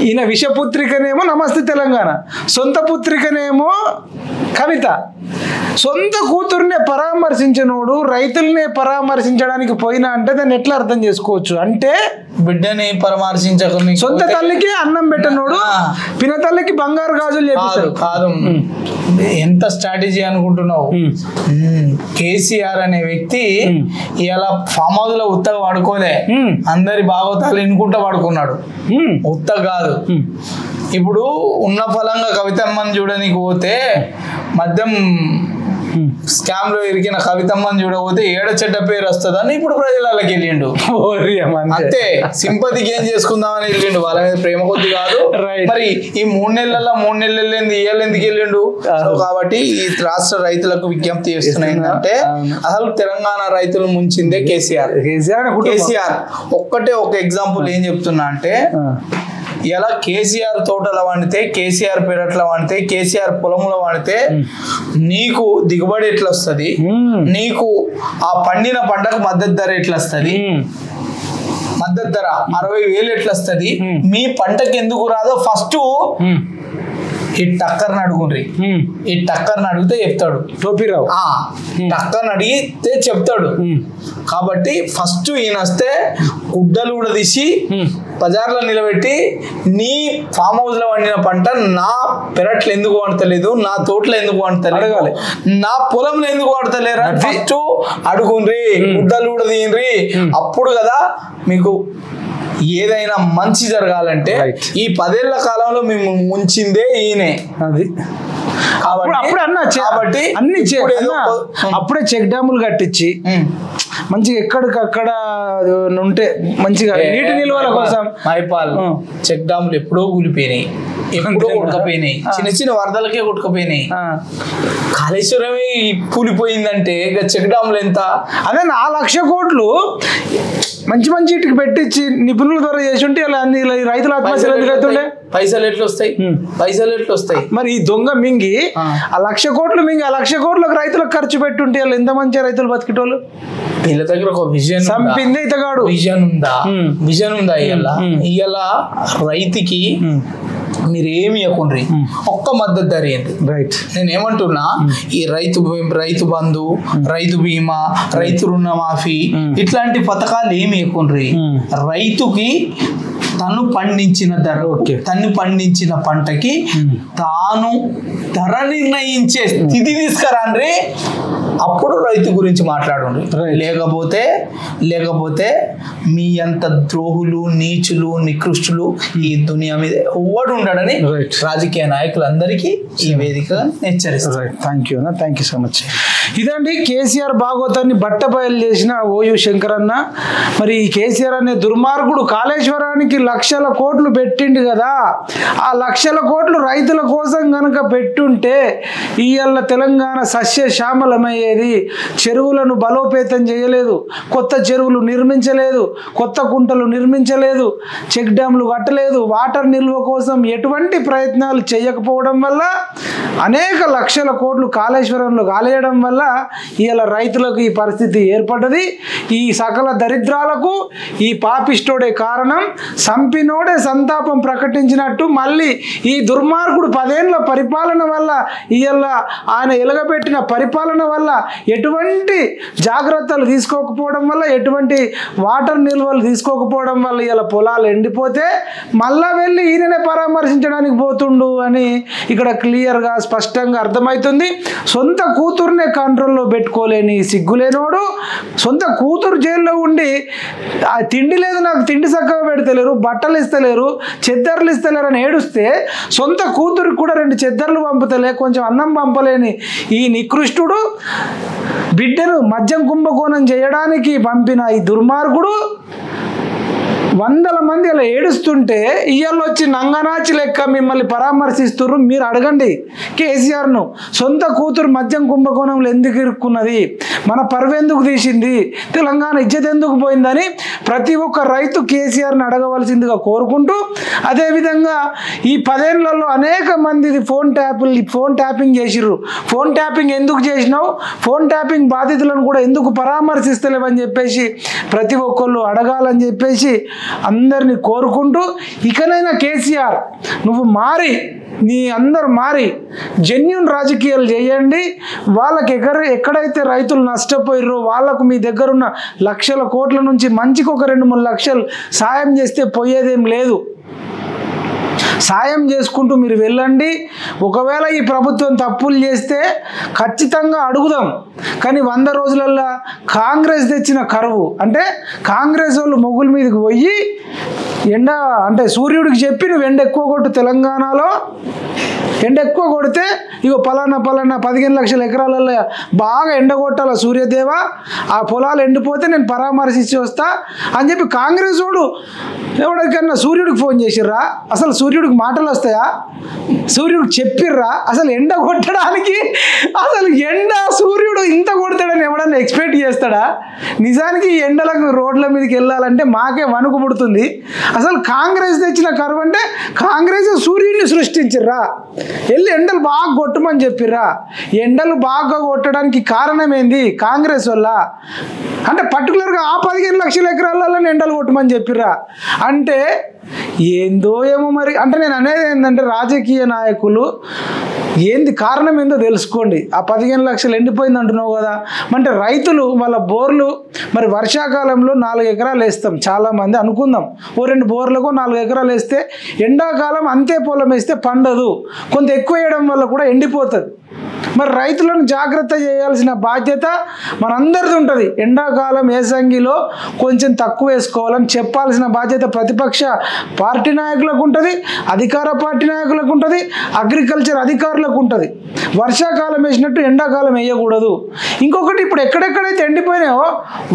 ఈయన విషపుత్రికనేమో నమస్తే తెలంగాణ, సొంత పుత్రికనేమో కవిత, సొంత కూతురునే పరామర్శించినోడు రైతులనే పరామర్శించడానికి పోయినా అంటే దాన్ని ఎట్లా అర్థం చేసుకోవచ్చు? అంటే బిడ్డని పరామర్శించక సొంత తల్లికి అన్నం పెట్టనోడు పిన తల్లికి బంగారు గాజులు చేపిస్తాడు. కాదు, ఎంత స్ట్రాటజీ అనుకుంటున్నావు? కేసీఆర్ అనే వ్యక్తి ఇలా ఫామ్ హౌస్ లో ఉత్తగా వాడుకోలే, అందరి భాగవతాలు ఇనుకుంటా వాడుకున్నాడు. ఉత్త కాదు. ఇప్పుడు ఉన్న ఫలంగా కవితమ్మని చూడడానికి పోతే మద్యం స్కామ్ లో ఇరికిన కవితమ్మని చూడకపోతే ఏడ చెడ్డ పేరు వస్తుందని ఇప్పుడు ప్రజలకి వెళ్ళిండు. అంతే, సింపతికి ఏం చేసుకుందామని వెళ్ళిండు. వాళ్ళ మీద ప్రేమ కొద్ది కాదు. మరి ఈ 3 నెలలు ఎందుకు వెళ్ళిండు? కాబట్టి ఈ రాష్ట్ర రైతులకు విజ్ఞప్తి చేస్తున్నా ఏంటంటే, అసలు తెలంగాణ రైతులు ముంచిందే కేసీఆర్. ఒక్కటే ఒక ఎగ్జాంపుల్ ఏం చెప్తున్నా అంటే, ఇలా కేసీఆర్ తోటలో వండితే, కేసీఆర్ పెరట్లో వండితే, కేసీఆర్ పొలంలో వండితే నీకు దిగుబడి ఎట్లా వస్తుంది, నీకు ఆ పండిన పంటకు మద్దతు ధర ఎట్లా వస్తుంది, మద్దతు ధర 60,000 ఎట్లా వస్తుంది, మీ పంటకి ఎందుకు రాదో ఫస్ట్ ఈ టక్కర్ని అడుగుండ్రి. ఈ టక్కర్ని అడిగితే చెప్తాడు. టోపీరావు టక్కర్ని అడిగితే చెప్తాడు. కాబట్టి ఫస్ట్ ఈయన వస్తే గుడ్డలు కూడా తీసి బజార్లో నిలబెట్టి, నీ ఫామ్ హౌస్ లో వండిన పంట నా పెరట్లో ఎందుకు వండతలేదు, నా తోటలో ఎందుకు వండతలేదు, నా పొలంలో ఎందుకు వండతలేరా ఫస్ట్ అడుగుండ్రి, గుడ్డలు కూడా తీయండ్రి. అప్పుడు కదా మీకు ఏదైనా మంచి జరగాలంటే. ఈ 10 ఏళ్ల కాలంలో మేము ముంచిందే ఈయనే. అది అప్పుడే అన్న కాబట్టి అన్ని అప్పుడే చెక్ డ్యాములు కట్టించి మంచిగా ఎక్కడికక్కడ ఉంటే మంచిగా నీటి నిల్వల కోసం మైపాల్ చెక్ డ్యాములు ఎప్పుడో కూలిపోయినాయి, ఎప్పుడో కొట్టుకపోయినాయి, చిన్న చిన్న వరదలకే కొట్టుకుపోయినాయి. కాళేశ్వరమే కూలిపోయిందంటే ఇక చెక్ డ్యాములు ఎంత? అదే 4 లక్షల కోట్లు మంచి మంచి ఇటుకి పెట్టించి నిపుణుల ద్వారా చేసి ఉంటే రైతుల ఆత్మహత్యలు ఎందుకు అవుతుండే? పైసలు ఎట్లు వస్తాయి? పైసలు ఎట్లు వస్తాయి? మరి ఈ దొంగ మింగి ఆ 1 లక్ష కోట్లు మింగి 1 లక్ష కోట్లకు రైతులకు ఖర్చు పెట్టుంటే వాళ్ళు ఎంత మంచి రైతులు బతికేటోళ్ళు. వీళ్ళ దగ్గర ఒక విజన్ సంపింది ఇతగాడు. విజన్ ఉందా? విజన్ ఉందా? ఇవాళ రైతుకి మీరు ఏమి ఇవ్వకుండ్రి, ఒక్క మద్దతు ధర ఏంటి? నేను ఏమంటున్నా, ఈ రైతు బంధు, రైతు బీమా, రైతు రుణమాఫీ ఇట్లాంటి పథకాలు ఏమి ఇవ్వకుండ్రి. రైతుకి తను పండించిన ధర, తను పండించిన పంటకి తాను ధర నిర్ణయించే స్థితి తీసుకురాండ్రి. అప్పుడు రైతు గురించి మాట్లాడండి. లేకపోతే మీ అంత ద్రోహులు, నీచులు, నికృష్టులు ఈ దునియా మీద ఎవ్వడు ఉండడని రాజకీయ నాయకులందరికీ ఈ వేదిక హెచ్చరిస్తారు. Thank you so much. ఇదండి కేసీఆర్ భాగవతాన్ని బట్టబయలు చేసిన ఓయూ శంకర్ అన్న. మరి ఈ కేసీఆర్ అనే దుర్మార్గుడు కాళేశ్వరానికి లక్షల కోట్లు పెట్టిండు కదా, ఆ లక్షల కోట్లు రైతుల కోసం కనుక పెట్టుంటే ఇవాళ తెలంగాణ సస్యశ్యామలమయ్యేది. చెరువులను బలోపేతం చేయలేదు, కొత్త చెరువులు నిర్మించలేదు, కొత్త కుంటలు నిర్మించలేదు, చెక్ డ్యామ్లు కట్టలేదు, వాటర్ నిల్వ కోసం ఎటువంటి ప్రయత్నాలు చేయకపోవడం వల్ల అనేక లక్షల కోట్లు కాళేశ్వరంలో కాలేయడం వల్ల ఇవాళ రైతులకు ఈ పరిస్థితి ఏర్పడ్డది. ఈ సకల దరిద్రాలకు ఈ పాపిస్టోడే కారణం. సంపినోడే సంతాపం ప్రకటించినట్టు మళ్ళీ ఈ దుర్మార్గుడు 10 ఏళ్ల పరిపాలన వల్ల, ఇవాళ ఆయన ఎలగబెట్టిన పరిపాలన వల్ల ఎటువంటి జాగ్రత్తలు తీసుకోకపోవడం వల్ల, ఎటువంటి వాటర్ నిల్వలు తీసుకోకపోవడం వల్ల ఇవాళ పొలాలు ఎండిపోతే మళ్ళా వెళ్ళి ఈయననే పరామర్శించడానికి పోతుండు అని ఇక్కడ క్లియర్గా స్పష్టంగా అర్థమవుతుంది. సొంత కూతురునే కంట్రోల్లో పెట్టుకోలేని సిగ్గులేనోడు, సొంత కూతురు జైల్లో ఉండి ఆ తిండి లేదు, నాకు తిండి చక్కగా పెడతలేరు, బట్టలు ఇస్తలేరు, చెద్దర్లు ఇస్తలేరు అని ఏడుస్తే సొంత కూతురికి కూడా 2 చెద్దర్లు పంపుతలే, కొంచెం అన్నం పంపలేని ఈ నికృష్టుడు బిడ్డను మద్యం కుంభకోణం చేయడానికి పంపిన ఈ దుర్మార్గుడు 100 మంది అలా ఏడుస్తుంటే ఇవాళ వచ్చి నంగనాచి లెక్క మిమ్మల్ని పరామర్శిస్తున్నారు. మీరు అడగండి కేసీఆర్ను, సొంత కూతురు మద్యం కుంభకోణంలో ఎందుకు ఇరుక్కున్నది, మన పరువెందుకు తీసింది, తెలంగాణ ఇజ్జత్ ఎందుకు పోయిందని ప్రతి ఒక్క రైతు కేసీఆర్ని అడగవలసిందిగా కోరుకుంటూ, అదేవిధంగా ఈ 10 ఏళ్లలో అనేక మంది ఫోన్ ట్యాపింగ్ చేసిర్రు. ఫోన్ ట్యాపింగ్ ఎందుకు చేసినావు, ఫోన్ ట్యాపింగ్ బాధితులను కూడా ఎందుకు పరామర్శిస్తలేవని చెప్పేసి ప్రతి ఒక్కళ్ళు అడగాలని చెప్పేసి అందరినీ కోరుకుంటూ, ఇకనైనా కేసీఆర్ నువ్వు మారి, అందరూ మారి జెన్యూన్ రాజకీయాలు చేయండి. వాళ్ళకి ఎక్కడైతే రైతులు నష్టపోయారో వాళ్ళకు మీ దగ్గర ఉన్న లక్షల కోట్ల నుంచి మంచికి ఒక 2-3 లక్షలు సాయం చేస్తే పోయేదేం లేదు. సాయం చేసుకుంటూ మీరు వెళ్ళండి. ఒకవేళ ఈ ప్రభుత్వం తప్పులు చేస్తే ఖచ్చితంగా అడుగుదాం. కానీ 100 రోజులల్లో కాంగ్రెస్ తెచ్చిన కరువు అంటే కాంగ్రెస్ వాళ్ళు మొగుల మీదకి పోయి ఎండ అంటే సూర్యుడికి చెప్పి నువ్వు ఎండ ఎక్కువ కొట్టు, తెలంగాణలో ఎండ ఎక్కువ కొడితే ఇగో పలానా 15 లక్షల ఎకరాలలో బాగా ఎండ కొట్టాల సూర్యదేవ, ఆ పొలాలు ఎండిపోతే నేను పరామర్శించి వస్తా అని చెప్పి కాంగ్రెస్ వాడు ఎవరికన్నా సూర్యుడికి ఫోన్ చేసిర్రా? అసలు సూర్యుడికి మాటలు వస్తాయా? సూర్యుడికి చెప్పిర్రా? అసలు ఎండ కొట్టడానికి అసలు సూర్యుడు ఇంత కొడతాడని ఎవడన్నా ఎక్స్పెక్ట్ చేస్తాడా? నిజానికి ఈ ఎండలకు రోడ్ల మీదకి వెళ్ళాలంటే మాకే వణుకు పుడుతుంది. అసలు కాంగ్రెస్ తెచ్చిన కరువు అంటే కాంగ్రెస్ సూర్యుడిని సృష్టించిర్రా? వెళ్ళి ఎండలు బాగా కొట్టమని చెప్పిర్రా? ఎండలు బాగా కొట్టడానికి కారణం ఏంది? కాంగ్రెస్ వల్ల. అంటే పర్టికులర్గా ఆ 15 లక్షల ఎకరాలలో ఎండలు కొట్టమని చెప్పిర్రా? అంటే ఏందో ఏమో మరి. అంటే నేను అనేది ఏంటంటే రాజకీయ నాయకులు ఏంది కారణం ఏందో తెలుసుకోండి. ఆ 15 లక్షలు ఎండిపోయింది అంటున్నావు కదా, అంటే రైతులు వాళ్ళ బోర్లు మరి వర్షాకాలంలో 4 ఎకరాలు వేస్తాం చాలామంది అనుకుందాం, ఓ 2 బోర్లకు 4 ఎకరాలు వేస్తే ఎండాకాలం అంతే పొలం వేస్తే పండదు, కొంత ఎక్కువ వేయడం వల్ల కూడా ఎండిపోతుంది. మరి రైతులను జాగ్రత్త చేయాల్సిన బాధ్యత మనందరిది ఉంటుంది. ఎండాకాలం ఏసంగిలో కొంచెం తక్కువ వేసుకోవాలని చెప్పాల్సిన బాధ్యత ప్రతిపక్ష పార్టీ నాయకులకు ఉంటుంది, అధికార పార్టీ నాయకులకు ఉంటుంది, అగ్రికల్చర్ అధికారులకు వాళ్ళకు ఉంటుంది. వర్షాకాలం వేసినట్టు ఎండాకాలం వేయకూడదు. ఇంకొకటి, ఇప్పుడు ఎక్కడెక్కడైతే ఎండిపోయినాయో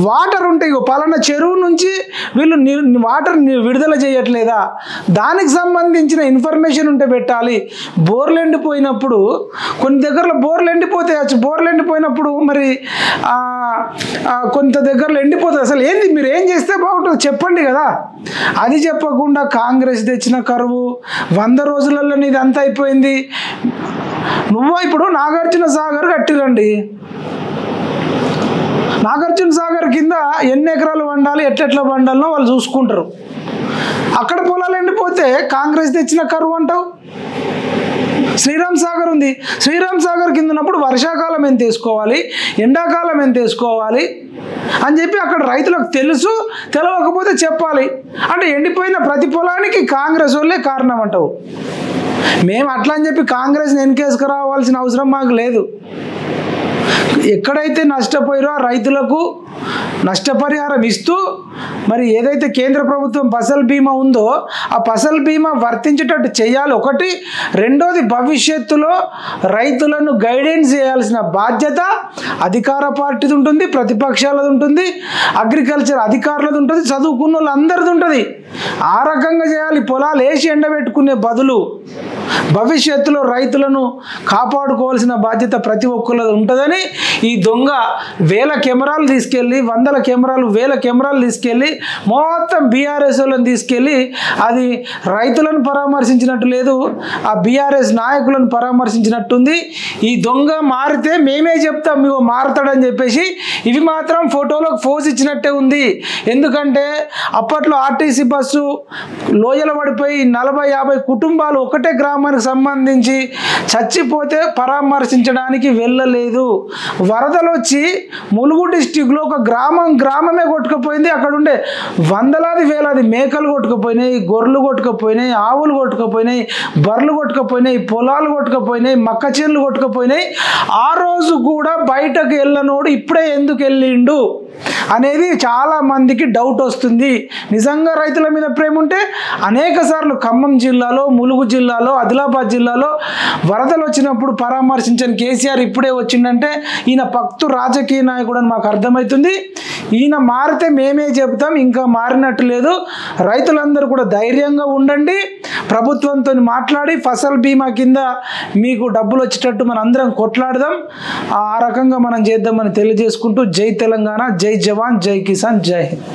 వాటర్ ఉంటాయి, పలానా చెరువు నుంచి వీళ్ళు వాటర్ విడుదల చేయట్లేదా, దానికి సంబంధించిన ఇన్ఫర్మేషన్ ఉంటే పెట్టాలి. బోర్లు ఎండిపోయినప్పుడు కొన్ని దగ్గరలో బోర్లు ఎండిపోతాయి, బోర్లు ఎండిపోయినప్పుడు మరి కొంత దగ్గరలో ఎండిపోతుంది. అసలు ఏంది, మీరు ఏం చేస్తే బాగుంటుంది చెప్పండి కదా. అది చెప్పకుండా కాంగ్రెస్ తెచ్చిన కరువు 100 రోజులలో ఇది అంతా అయిపోయింది. నువ్వు ఇప్పుడు నాగార్జున సాగర్ కట్టిరండి, నాగార్జున సాగర్ కింద ఎన్ని ఎకరాలు వండాలి, ఎట్లెట్లా వండాలనో వాళ్ళు చూసుకుంటారు. అక్కడ పొలాలు ఎండిపోతే కాంగ్రెస్ తెచ్చిన కరువు అంటావు. శ్రీరామ్ సాగర్ ఉంది, శ్రీరామ్ సాగర్ కింద ఉన్నప్పుడు వర్షాకాలం ఎంత వేసుకోవాలి, ఎండాకాలం ఎంత వేసుకోవాలి అని చెప్పి అక్కడ రైతులకు తెలుసు, తెలవకపోతే చెప్పాలి. అంటే ఎండిపోయిన ప్రతి పొలానికి కాంగ్రెస్ వాళ్ళే కారణం అంటావు. మేము అట్లా అని చెప్పి కాంగ్రెస్ని వెనకేసుకురావాల్సిన అవసరం మాకు లేదు. ఎక్కడైతే నష్టపోయారో ఆ రైతులకు నష్టపరిహారం ఇస్తూ, మరి ఏదైతే కేంద్ర ప్రభుత్వం ఫసల్ బీమా ఉందో ఆ ఫసల్ బీమా వర్తించేటట్టు చేయాలి ఒకటి. రెండోది, భవిష్యత్తులో రైతులను గైడెన్స్ చేయాల్సిన బాధ్యత అధికార పార్టీది ఉంటుంది, ప్రతిపక్షాలది ఉంటుంది, అగ్రికల్చర్ అధికారులది ఉంటుంది, చదువుకున్న వాళ్ళందరిది ఉంటుంది. ఆ రకంగా చేయాలి. పొలాలు వేసి ఎండబెట్టుకునే బదులు భవిష్యత్తులో రైతులను కాపాడుకోవాల్సిన బాధ్యత ప్రతి ఒక్కరిది ఉంటుందని ఈ దొంగ వేల కెమెరాలు తీసుకెళ్ళి, 100 కెమెరాలు 1000 కెమెరాలు తీసుకెళ్ళి మొత్తం బీఆర్ఎస్ వాళ్ళని తీసుకెళ్ళి అది రైతులను పరామర్శించినట్టు లేదు, ఆ బీఆర్ఎస్ నాయకులను పరామర్శించినట్టుంది. ఈ దొంగ మారితే మేమే చెప్తాం ఇవో మారుతాడని చెప్పేసి ఇవి మాత్రం ఫోటోలకు ఫోజ్ ఇచ్చినట్టే ఉంది. ఎందుకంటే అప్పట్లో ఆర్టీసీ బస్సు లోయల పడిపోయి 40-50 కుటుంబాలు ఒకటే గ్రామానికి సంబంధించి చచ్చిపోతే పరామర్శించడానికి వెళ్ళలేదు. వరదలు వచ్చి ములుగు డిస్టిక్లో ఒక గ్రామమే కొట్టుకుపోయింది. అక్కడ ఉండే వందలాది వేలాది మేకలు కొట్టుకుపోయినాయి, గొర్రెలు కొట్టుకుపోయినాయి, ఆవులు కొట్టుకుపోయినాయి, బర్రెలు కొట్టుకుపోయినాయి, పొలాలు కొట్టుకుపోయినాయి, మక్క చేనులు కొట్టుకుపోయినాయి. ఆ రోజు కూడా బయటకు వెళ్ళనోడు ఇప్పుడే ఎందుకు వెళ్ళిండు అనేది చాలా మందికి డౌట్ వస్తుంది. నిజంగా రైతుల మీద ప్రేమ ఉంటే అనేక సార్లు ఖమ్మం జిల్లాలో, ములుగు జిల్లాలో, ఆదిలాబాద్ జిల్లాలో వరదలు వచ్చినప్పుడు పరామర్శించని కేసీఆర్ ఇప్పుడే వచ్చిందంటే ఈయన పక్తు రాజకీయ నాయకుడు అని మాకు అర్థమవుతుంది. ఈయన మారితే మేమే చెబుతాం, ఇంకా మారినట్టు లేదు. రైతులందరూ కూడా ధైర్యంగా ఉండండి, ప్రభుత్వంతో మాట్లాడి ఫసల్ బీమా కింద మీకు డబ్బులు వచ్చేటట్టు మనం అందరం కొట్లాడదాం. ఆ రకంగా మనం చేద్దామని తెలియజేసుకుంటూ జై తెలంగాణ, జై జవాన్, జై కిసాన్, జై హింద్.